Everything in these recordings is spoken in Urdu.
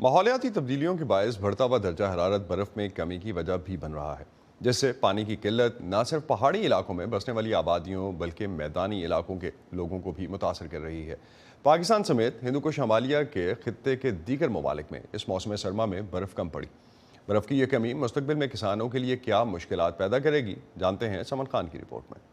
ماحولیاتی تبدیلیوں کے باعث بڑھتا ہوا درجہ حرارت برف میں کمی کی وجہ بھی بن رہا ہے، جس سے پانی کی قلت نہ صرف پہاڑی علاقوں میں بسنے والی آبادیوں بلکہ میدانی علاقوں کے لوگوں کو بھی متاثر کر رہی ہے۔ پاکستان سمیت ہندو کش ہمالیہ کے خطے کے دیگر ممالک میں اس موسم سرما میں برف کم پڑی۔ برف کی یہ کمی مستقبل میں کسانوں کے لیے کیا مشکلات پیدا کرے گی، جانتے ہیں سمن خان کی رپورٹ میں۔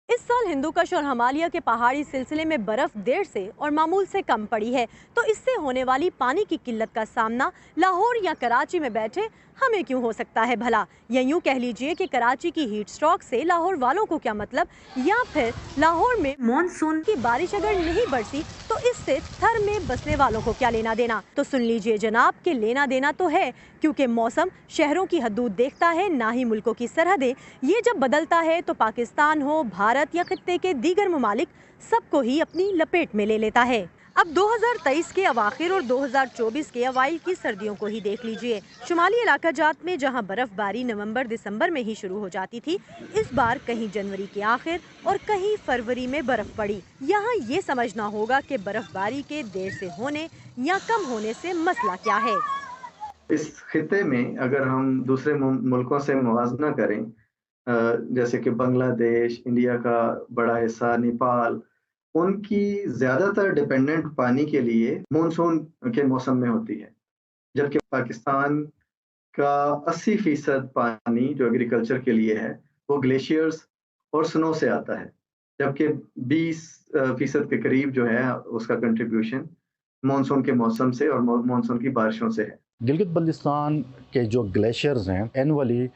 اس سال ہندو کش اور ہمالیہ کے پہاڑی سلسلے میں برف دیر سے اور معمول سے کم پڑی ہے، تو اس سے ہونے والی پانی کی قلت کا سامنا لاہور یا کراچی میں بیٹھے ہمیں کیوں ہو سکتا ہے بھلا؟ یا یوں کہہ لیجئے کہ کراچی کی ہیٹ سٹروک سے لاہور والوں کو کیا مطلب، یا پھر لاہور میں مانسون کی بارش اگر نہیں برسی تو اس سے تھر میں بسنے والوں کو کیا لینا دینا؟ تو سن لیجئے جناب کہ لینا دینا تو ہے، کیونکہ موسم شہروں کی حدود دیکھتا ہے نہ ہی ملکوں کی سرحدیں۔ یہ جب بدلتا ہے تو پاکستان ہو، بھارت یا خطے کے دیگر ممالک سب کو ہی اپنی لپیٹ میں لے لیتا ہے۔ اب 2023 کے اواخر اور 2024 کے اوائل کی سردیوں کو ہی دیکھ لیجئے۔ شمالی علاقہ جات میں جہاں برف باری نومبر دسمبر میں ہی شروع ہو جاتی تھی، اس بار کہیں جنوری کے آخر اور کہیں فروری میں برف پڑی۔ یہاں یہ سمجھنا ہوگا کہ برف باری کے دیر سے ہونے یا کم ہونے سے مسئلہ کیا ہے۔ اس خطے میں اگر ہم دوسرے ملکوں سے موازنہ کریں، جیسے کہ بنگلہ دیش، انڈیا کا بڑا حصہ، نیپال، ان کی زیادہ تر ڈیپینڈنٹ پانی کے لیے مونسون کے موسم میں ہوتی ہے، جبکہ پاکستان کا 80% پانی جو ایگریکلچر کے لیے ہے وہ گلیشیئرز اور سنو سے آتا ہے، جبکہ 20% کے قریب جو ہے اس کا کنٹریبیوشن مونسون کے موسم سے اور مونسون کی بارشوں سے ہے۔ گلگت بلتستان کے جو گلیشیئرز ہیں annually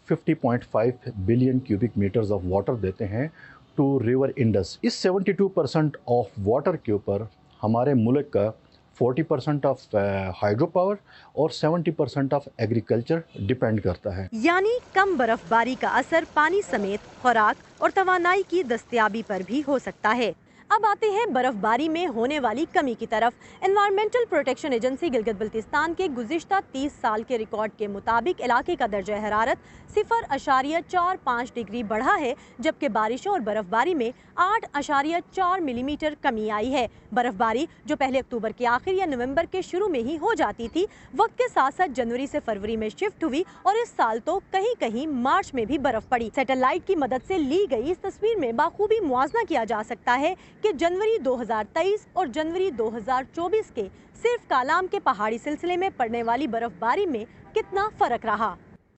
50.5 billion cubic metres of water دیتے ہیں ٹو ریور انڈس۔ اس 72% آف واٹر کے اوپر ہمارے ملک کا 40% آف ہائیڈرو پاور اور 70% آف ایگریکلچر ڈیپینڈ کرتا ہے۔ یعنی کم برف باری کا اثر پانی سمیت خوراک اور توانائی کی دستیابی پر بھی ہو سکتا ہے۔ اب آتے ہیں برف باری میں ہونے والی کمی کی طرف۔ Environmental protection agency Gilgit Baltistan کے گزشتہ 30 سال کے ریکارڈ کے مطابق علاقے کا درجہ حرارت 0.45 ڈگری بڑھا ہے، جبکہ بارشوں اور برف باری میں 8.4 ملی میٹر کمی آئی ہے۔ برف باری جو پہلے اکتوبر کے آخر یا نومبر کے شروع میں ہی ہو جاتی تھی، وقت کے ساتھ ساتھ جنوری سے فروری میں شفٹ ہوئی اور اس سال تو کہیں کہیں مارچ میں بھی برف پڑی۔ سیٹلائٹ کی مدد سے لی گئی اس تصویر میں بخوبی موازنہ کیا جا سکتا ہے کہ جنوری 2023 اور جنوری 2024 کے صرف کالام کے پہاڑی سلسلے میں پڑنے والی برف باری میں کتنا فرق رہا۔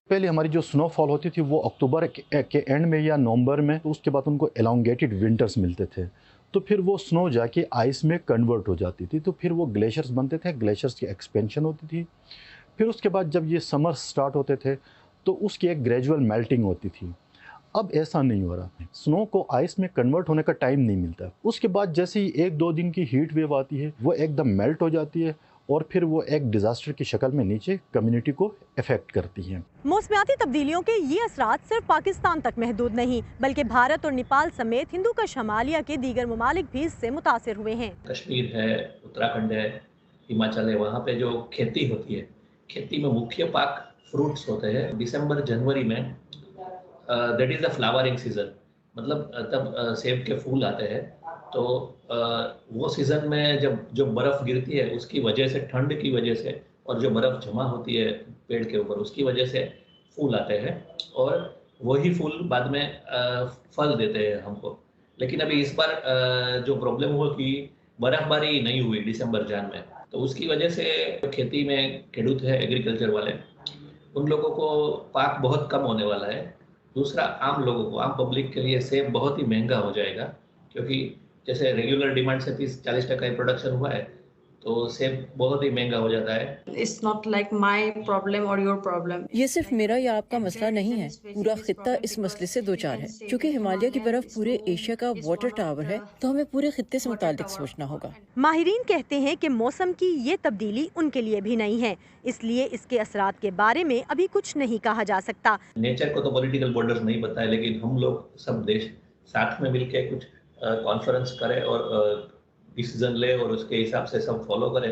پہلے ہماری جو سنو فال ہوتی تھی وہ اکتوبر کے اینڈ میں یا نومبر میں، اس کے بعد ان کو elongated ونٹرز ملتے تھے، تو پھر وہ سنو جا کے آئس میں کنورٹ ہو جاتی تھی، تو پھر وہ گلیشیئرز بنتے تھے، گلیشیئرز کی ایکسپینشن ہوتی تھی۔ پھر اس کے بعد جب یہ سمر سٹارٹ ہوتے تھے تو اس کی ایک گریجول میلٹنگ ہوتی تھی۔ اب ایسا نہیں ہو رہا، سنو کو آئس میں کنورٹ ہونے کا ٹائم نہیں ملتا۔ اس کے بعد جیسے ہی 1-2 دن کی ہیٹ ویو آتی ہے وہ ایک دم میلٹ ہو جاتی ہے اور پھر وہ ایک ڈیزاسٹر کی شکل میں نیچے کمیونٹی کو افیکٹ کرتی ہیں۔ موسمیاتی تبدیلیوں کے یہ اثرات صرف پاکستان تک محدود نہیں، بلکہ بھارت اور نیپال سمیت ہندو کش ہمالیہ کے دیگر ممالک بھی اس سے متاثر ہوئے ہیں۔ کشمیر ہے، اتراکھنڈ ہے، ہماچل ہے، وہاں پہ جو کھیتی ہوتی ہے، کھیتی میں مکھیہ پاک فروٹس ہوتے ہیں۔ دسمبر جنوری میں that is the flowering season, مطلب تب سیب کے پھول آتے ہیں، تو وہ سیزن میں جو برف گرتی ہے اس کی وجہ سے، ٹھنڈ کی وجہ سے، اور جو برف جمع ہوتی ہے پیڑ کے اوپر اس کی وجہ سے پھول آتے ہیں، اور وہی پھول بعد میں پھل دیتے ہیں ہم کو۔ لیکن ابھی اس بار جو پرابلم ہوا کہ برف باری نہیں ہوئی دسمبر جان میں، تو اس کی وجہ سے کھیتی میں کھیڈوت ہے، ایگریکلچر والے، ان لوگوں کو پاک بہت کم ہونے والا ہے۔ دوسرا، عام لوگوں کو، عام پبلک کے لیے سیب بہت ہی مہنگا ہو جائے گا، کیونکہ جیسے ریگولر ڈیمانڈ سے 30-40% پروڈکشن ہوا ہے تو سیب بہت ہی مہنگا ہو جاتا ہے۔ It's not like my problem or your problem. یہ صرف میرا یا آپ کا مسئلہ نہیں ہے، پورا خطہ اس مسئلے سے دوچار ہے۔ چونکہ ہمالیہ کی برف پورے ایشیا کا واٹر ٹاور ہے تو ہمیں پورے خطے سے متعلق سوچنا ہوگا۔ ماہرین کہتے ہیں کہ موسم کی یہ تبدیلی ان کے لیے بھی نہیں ہے، اس لیے اس کے اثرات کے بارے میں ابھی کچھ نہیں کہا جا سکتا۔ نیچر کو تو پولیٹیکل بارڈرز نہیں پتہ ہے، لیکن ہم لوگ سب دیش ساتھ میں مل کے کچھ کانفرنس کرے اور ڈیسیزن لے اور اس کے حساب سے سب فالو کرے،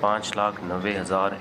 5,90,000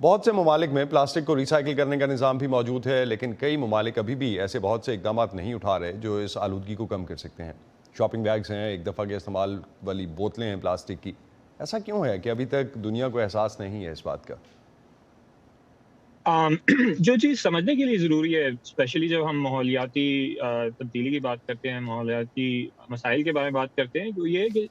بہت سے ممالک میں پلاسٹک کو ریسائیکل کرنے کا نظام بھی موجود ہے، لیکن کئی ممالک ابھی بھی ایسے بہت سے اقدامات نہیں اٹھا رہے جو اس آلودگی کو کم کر سکتے ہیں۔ شاپنگ بیگز ہیں، ایک دفعہ کے استعمال والی بوتلیں ہیں پلاسٹک کی۔ ایسا کیوں ہے کہ ابھی تک دنیا کو احساس نہیں ہے اس بات کا؟ جو چیز سمجھنے کے لیے ضروری ہے، اسپیشلی جب ہم ماحولیاتی تبدیلی کی بات کرتے ہیں، ماحولیاتی مسائل کے بارے میں بات کرتے ہیں، تو یہ ہے کہ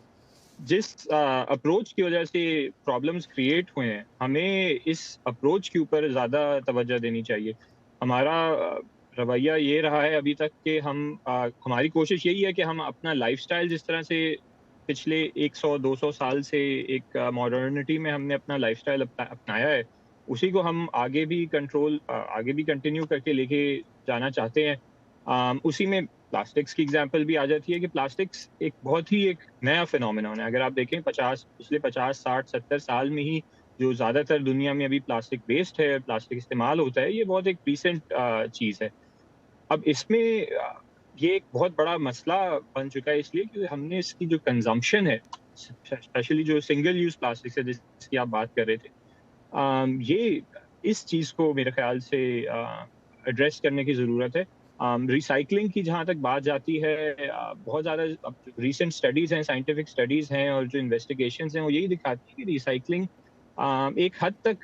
جس اپروچ کی وجہ سے پرابلمز کریٹ ہوئے ہیں، ہمیں اس اپروچ کے اوپر زیادہ توجہ دینی چاہیے۔ ہمارا رویہ یہ رہا ہے ابھی تک کہ ہماری کوشش یہی ہے کہ ہم اپنا لائف سٹائل جس طرح سے پچھلے 100-200 سال سے ایک ماڈرنٹی میں ہم نے اپنا لائف سٹائل اپنایا ہے، اسی کو ہم آگے بھی کنٹینیو کر کے لے کے جانا چاہتے ہیں۔ اسی میں پلاسٹکس کی اگزامپل بھی آ جاتی ہے کہ پلاسٹکس ایک بہت ہی ایک نیا فینومینون ہے۔ اگر آپ دیکھیں پچھلے 50 60 70 سال میں ہی جو زیادہ تر دنیا میں ابھی پلاسٹک ویسٹ ہے، پلاسٹک استعمال ہوتا ہے، یہ بہت ایک ریسنٹ چیز ہے۔ اب اس میں یہ ایک بہت بڑا مسئلہ بن چکا ہے، اس لیے کہ ہم نے اس کی جو کنزمپشن ہے، اسپیشلی جو سنگل یوز پلاسٹک ہے جس کی آپ بات کر رہے تھے، یہ اس چیز کو میرے خیال سے ایڈریس کرنے کی ضرورت ہے۔ ریسائکلنگ کی جہاں تک بات جاتی ہے، بہت زیادہ ریسنٹ اسٹڈیز ہیں، سائنٹیفک اسٹڈیز ہیں، اور جو انویسٹیگیشنز ہیں وہ یہی دکھاتی ہے کہ ریسائکلنگ ایک حد تک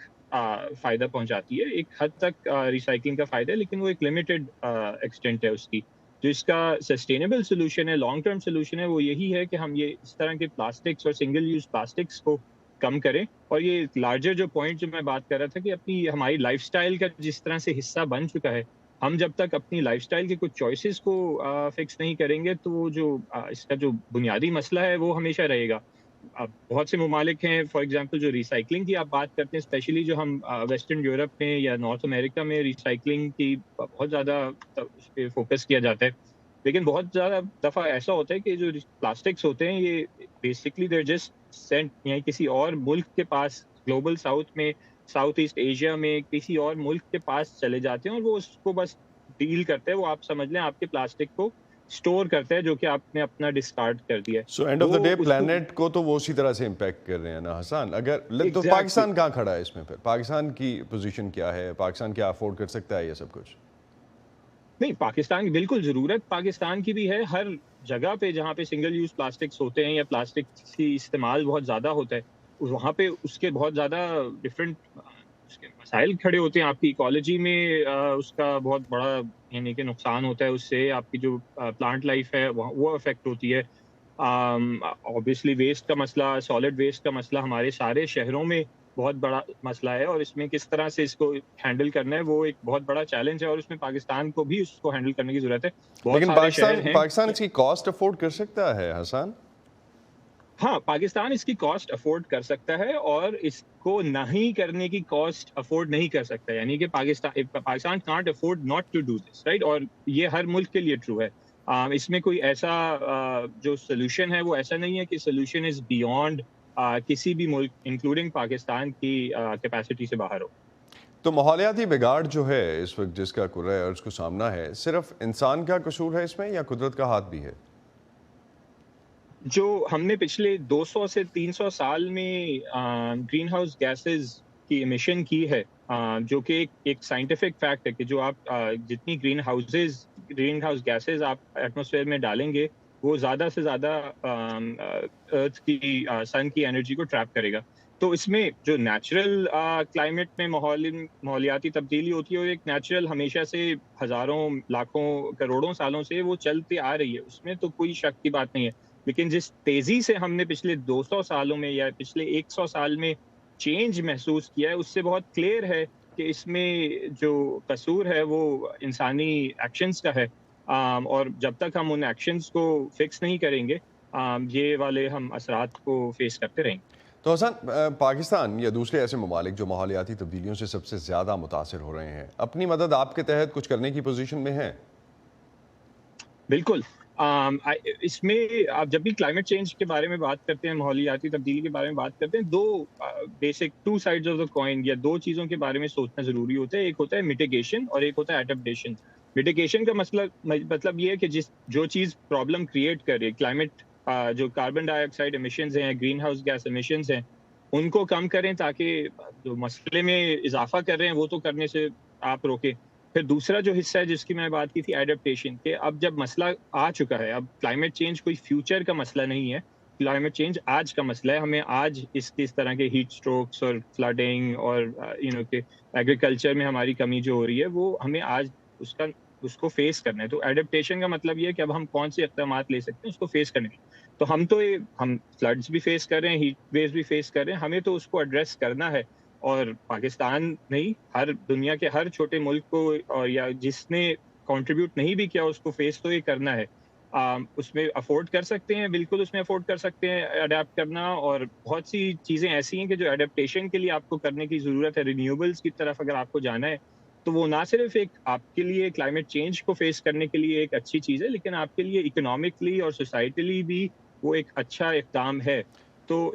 فائدہ پہنچاتی ہے، ایک حد تک ریسائکلنگ کا فائدہ ہے، لیکن وہ ایک لمیٹڈ ایکسٹینٹ ہے اس کی۔ جو اس کا سسٹینیبل سولوشن ہے، لانگ ٹرم سولوشن ہے، وہ یہی ہے کہ ہم یہ اس طرح کے پلاسٹکس اور سنگل یوز پلاسٹکس کو کم کریں۔ اور یہ لارجر جو پوائنٹ جو میں بات کر رہا تھا کہ ہماری لائف سٹائل کا جس طرح سے حصہ بن چکا ہے، ہم جب تک اپنی لائف سٹائل کے کچھ چوائسز کو فکس نہیں کریں گے تو وہ جو اس کا جو بنیادی مسئلہ ہے وہ ہمیشہ رہے گا۔ بہت سے ممالک ہیں، فار ایگزامپل جو ریسائکلنگ کی آپ بات کرتے ہیں، اسپیشلی جو ہم ویسٹرن یورپ میں یا نارتھ امریکہ میں ریسائکلنگ کی بہت زیادہ اس پہ فوکس کیا جاتا ہے، لیکن بہت زیادہ دفعہ ایسا ہوتا ہے کہ جو پلاسٹکس ہوتے ہیں یہ بیسکلی دیر جسٹ سینٹ، یعنی کسی اور ملک کے پاس، گلوبل ساؤتھ میں، ساؤتھ ایسٹ ایشیا میں کسی اور ملک کے پاس چلے جاتے ہیں، اور وہ اس کو بس ڈیل کرتے ہیں، وہ آپ سمجھ لیں آپ کے پلاسٹک کو اسٹور کرتے ہیں جو کہ آپ نے اپنا ڈسکارڈ کر دیا ہے۔ So end of the day plant کو تو وہ اسی طرح سے امپیکٹ کر رہے ہیں نا حسان۔ اگر تو پاکستان کہاں کھڑا ہے اس میں؟ پھر پاکستان کی پوزیشن کیا ہے؟ پاکستان کیا افورڈ کر سکتا ہے یہ سب کچھ؟ نہیں، پاکستان کی بالکل ضرورت پاکستان کی بھی ہے۔ ہر جگہ پہ جہاں پہ سنگل یوز پلاسٹکس ہوتے ہیں یا پلاسٹک کی استعمال بہت زیادہ ہوتا ہے، وہاں پہ اس کے بہت زیادہ ڈفرینٹ مسائل کھڑے ہوتے ہیں۔ آپ کی ایکالوجی میں اس کا بہت بڑا یعنی کہ نقصان ہوتا ہے، اس سے آپ کی جو پلانٹ لائف ہے وہ افیکٹ ہوتی ہے۔ اوبیسلی ویسٹ کا مسئلہ، سالڈ ویسٹ کا مسئلہ ہمارے سارے شہروں میں بہت بڑا مسئلہ ہے، اور اس میں کس طرح سے اس کو ہینڈل کرنا ہے وہ ایک بہت بڑا چیلنج ہے، اور اس میں پاکستان کو بھی اس کو ہینڈل کرنے کی ضرورت ہے۔ لیکن پاکستان اس کی کاسٹ افورڈ کر سکتا ہے حسان؟ ہاں، پاکستان اس کی کاسٹ افورڈ کر سکتا ہے، اور اس کو نہیں کرنے کی کاسٹ افورڈ نہیں کر سکتا، یعنی کہ Pakistan can't afford not to do this, right? اور یہ ہر ملک کے لیے ٹرو ہے۔ اس میں کوئی ایسا جو سولوشن ہے وہ ایسا نہیں ہے کہ سولوشن از بیونڈ کسی بھی ملک انکلوڈنگ پاکستان کی کیپیسٹی سے باہر ہو۔ تو ماحولیاتی بگاڑ جو ہے اس وقت جس کا کرۂ ارض کو سامنا ہے، صرف انسان کا قصور ہے اس میں یا قدرت کا ہاتھ بھی ہے؟ جو ہم نے پچھلے 200 سے 300 سال میں گرین ہاؤس گیسز کی امیشن کی ہے، جو کہ ایک سائنٹیفک فیکٹ ہے کہ جو آپ جتنی گرین ہاؤس گیسز آپ ایٹماسفیئر میں ڈالیں گے وہ زیادہ سے زیادہ ارتھ کی سن کی انرجی کو ٹریپ کرے گا۔ تو اس میں جو نیچرل کلائمیٹ میں ماحولیاتی تبدیلی ہوتی ہے، وہ ایک نیچرل ہمیشہ سے ہزاروں لاکھوں کروڑوں سالوں سے وہ چلتے آ رہی ہے، اس میں تو کوئی شک کی بات نہیں ہے۔ لیکن جس تیزی سے ہم نے پچھلے 200 سالوں میں یا پچھلے 100 سال میں چینج محسوس کیا ہے، اس سے بہت کلیئر ہے کہ اس میں جو قصور ہے وہ انسانی ایکشنز کا ہے، اور جب تک ہم ان ایکشنز کو فکس نہیں کریں گے یہ والے ہم اثرات کو فیس کرتے رہیں گے۔ تو حسن، پاکستان یا دوسرے ایسے ممالک جو ماحولیاتی تبدیلیوں سے سب سے زیادہ متاثر ہو رہے ہیں، اپنی مدد آپ کے تحت کچھ کرنے کی پوزیشن میں ہیں؟ بالکل۔ اس میں آپ جب بھی کلائمیٹ چینج کے بارے میں بات کرتے ہیں، ماحولیاتی تبدیلی کے بارے میں بات کرتے ہیں، two sides of the coin یا دو چیزوں کے بارے میں سوچنا ضروری ہوتا ہے۔ ایک ہوتا ہے میٹیگیشن اور ایک ہوتا ہے ایڈپٹیشن۔ میٹیگیشن کا مطلب یہ ہے کہ جو چیز پرابلم کریٹ کر رہی ہے، کلائمیٹ جو کاربن ڈائی آکسائڈ ایمیشنز ہیں، گرین ہاؤس گیس ایمیشنز ہیں، ان کو کم کریں تاکہ جو مسئلے میں اضافہ کر رہے ہیں وہ تو کرنے سے آپ روکیں. پھر دوسرا جو حصہ ہے جس کی میں بات کی تھی ایڈپٹیشن، کہ اب جب مسئلہ آ چکا ہے، اب کلائمیٹ چینج کوئی فیوچر کا مسئلہ نہیں ہے، کلائمیٹ چینج آج کا مسئلہ ہے. ہمیں آج اس طرح کے ہیٹ سٹروکس اور فلڈنگ اور کہ ایگریکلچر میں ہماری کمی جو ہو رہی ہے وہ ہمیں آج اس کو فیس کرنا ہے. تو ایڈپٹیشن کا مطلب یہ ہے کہ اب ہم کون سے اقدامات لے سکتے ہیں اس کو فیس کرنے کے. تو ہم فلڈز بھی فیس کر رہے ہیں، ہیٹ ویوز بھی فیس کر رہے ہیں، ہمیں تو اس کو ایڈریس کرنا ہے. اور پاکستان نہیں، ہر دنیا کے ہر چھوٹے ملک کو اور یا جس نے کنٹریبیوٹ نہیں بھی کیا اس کو فیس تو یہ کرنا ہے. اس میں افورڈ کر سکتے ہیں، بالکل اس میں افورڈ کر سکتے ہیں اڈیپٹ کرنا. اور بہت سی چیزیں ایسی ہیں کہ جو اڈیپٹیشن کے لیے آپ کو کرنے کی ضرورت ہے. رینیوبلز کی طرف اگر آپ کو جانا ہے تو وہ نہ صرف ایک آپ کے لیے کلائمیٹ چینج کو فیس کرنے کے لیے ایک اچھی چیز ہے، لیکن آپ کے لیے اکنامکلی اور سوسائٹلی بھی وہ ایک اچھا اقدام ہے. تو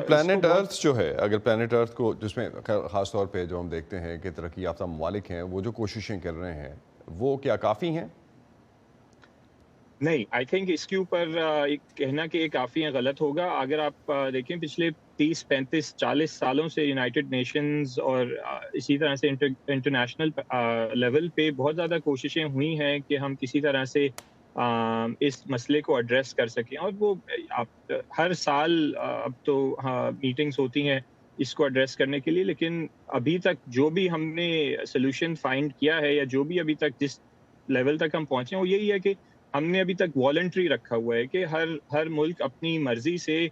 پلانٹ ارتھ جو ہے، اگر پلانٹ ارتھ کو، جس میں خاص طور پہ جو ہم دیکھتے ہیں کہ ترقی یافتہ ممالک ہیں، وہ جو کوششیں کر رہے ہیں وہ کیا کافی ہیں؟ نہیں، آئی تھنک اس کے اوپر کہنا کہ یہ کافی ہیں غلط ہوگا. اگر آپ دیکھیں پچھلے 30 35 40 سالوں سے یونائٹڈ نیشنز اور اسی طرح سے انٹرنیشنل لیول پہ بہت زیادہ کوششیں ہوئی ہیں کہ ہم کسی طرح سے اس مسئلے کو ایڈریس کر سکیں. اور وہ آپ ہر سال اب تو میٹنگز ہوتی ہیں اس کو ایڈریس کرنے کے لیے، لیکن ابھی تک جو بھی ہم نے سولوشن فائنڈ کیا ہے یا جو بھی ابھی تک جس لیول تک ہم پہنچے ہیں وہ یہی ہے کہ ہم نے ابھی تک والنٹری رکھا ہوا ہے کہ ہر ملک اپنی مرضی سے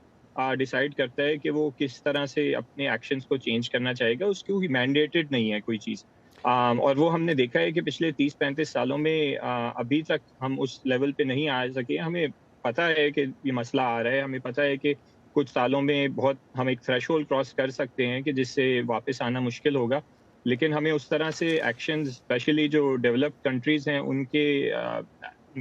ڈیسائیڈ کرتا ہے کہ وہ کس طرح سے اپنے ایکشنز کو چینج کرنا چاہے گا. اس کی کوئی مینڈیٹڈ نہیں ہے کوئی چیز. اور وہ ہم نے دیکھا ہے کہ پچھلے 30 35 سالوں میں ابھی تک ہم اس لیول پہ نہیں آ سکے. ہمیں پتہ ہے کہ یہ مسئلہ آ رہا ہے، ہمیں پتہ ہے کہ کچھ سالوں میں بہت ہم ایک تھریش ہولڈ کراس کر سکتے ہیں کہ جس سے واپس آنا مشکل ہوگا، لیکن ہمیں اس طرح سے ایکشنز اسپیشلی جو ڈیولپڈ کنٹریز ہیں ان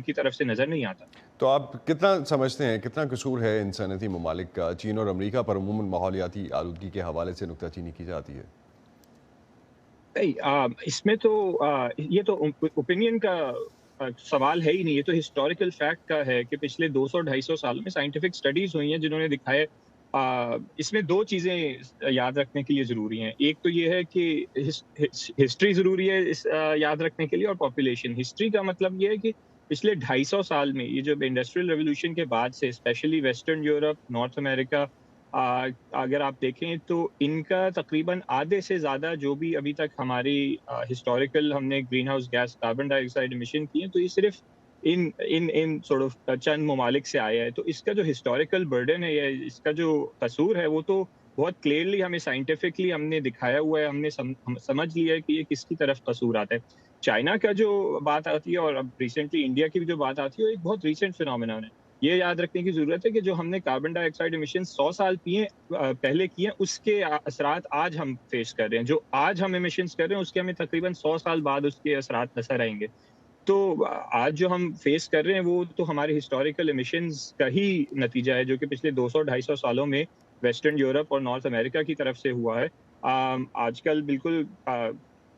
کی طرف سے نظر نہیں آتا. تو آپ کتنا سمجھتے ہیں کتنا قصور ہے ان صنعتی ممالک کا؟ چین اور امریکہ پر عموماً ماحولیاتی آلودگی کے حوالے سے نکتہ چینی کی جاتی ہے. اس میں تو یہ تو اوپینین کا سوال ہے ہی نہیں، یہ تو ہسٹوریکل فیکٹ کا ہے کہ پچھلے 200-250 سالوں میں سائنٹیفک اسٹڈیز ہوئی ہیں جنہوں نے دکھایا. اس میں دو چیزیں یاد رکھنے کے لیے ضروری ہیں. ایک تو یہ ہے کہ ہسٹری ضروری ہے یاد رکھنے کے لیے، اور پاپولیشن. ہسٹری کا مطلب یہ ہے کہ پچھلے 250 سال میں یہ جو انڈسٹریل ریولوشن کے بعد سے اسپیشلی ویسٹرن یورپ، نارتھ امریکہ، اگر آپ دیکھیں تو ان کا تقریباً آدھے سے زیادہ جو بھی ابھی تک ہماری ہسٹوریکل ہم نے گرین ہاؤس گیس کاربن ڈائی آکسائڈ ایمیشن کی ہیں تو یہ صرف ان سورٹ آف چند ممالک سے آیا ہے. تو اس کا جو ہسٹوریکل برڈن ہے یا اس کا جو قصور ہے وہ تو بہت کلیئرلی ہمیں سائنٹیفکلی ہم نے دکھایا ہوا ہے، ہم نے سمجھ لیا ہے کہ یہ کس کی طرف قصور آتا ہے. چائنا کا جو بات آتی ہے اور اب ریسنٹلی انڈیا کی بھی جو بات آتی ہے وہ ایک بہت ریسنٹ فینومینون ہے. یہ یاد رکھنے کی ضرورت ہے کہ جو ہم نے کاربن ڈائی آکسائڈ ایمیشن 100 سال پہلے کیے ہیں اس کے اثرات آج ہم فیس کر رہے ہیں. جو آج ہم ایمیشنز کر رہے ہیں اس کے ہمیں تقریباً 100 سال بعد اس کے اثرات نظر آئیں گے. تو آج جو ہم فیس کر رہے ہیں وہ تو ہمارے ہسٹوریکل ایمیشنز کا ہی نتیجہ ہے جو کہ پچھلے 200-250 سالوں میں ویسٹرن یورپ اور نارتھ امریکہ کی طرف سے ہوا ہے. آج کل بالکل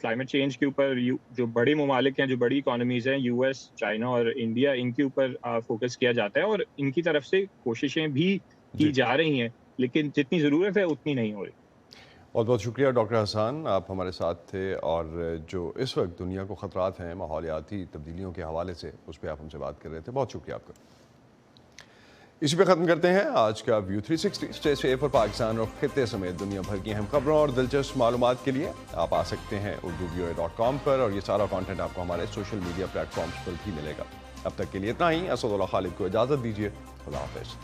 کلائمیٹ چینج کے اوپر جو بڑے ممالک ہیں، جو بڑی اکانومیز ہیں، یو ایس، چائنا اور انڈیا، ان کے اوپر فوکس کیا جاتا ہے اور ان کی طرف سے کوششیں بھی کی جا رہی ہیں، لیکن جتنی ضرورت ہے اتنی نہیں ہو رہی. بہت بہت شکریہ ڈاکٹر حسان، آپ ہمارے ساتھ تھے اور جو اس وقت دنیا کو خطرات ہیں ماحولیاتی تبدیلیوں کے حوالے سے اس پہ آپ ہم سے بات کر رہے تھے. بہت شکریہ آپ کا. اسی پہ ختم کرتے ہیں آج کا ویو 360. اسٹے سیف اور پاکستان اور خطے سمیت دنیا بھر کی اہم خبروں اور دلچسپ معلومات کے لیے آپ آ سکتے ہیں urduvoa.com پر، اور یہ سارا کانٹینٹ آپ کو ہمارے سوشل میڈیا پلیٹ فارمز پر بھی ملے گا. اب تک کے لیے اتنا ہی. اسد اللہ خالد کو اجازت دیجیے. خدا حافظ.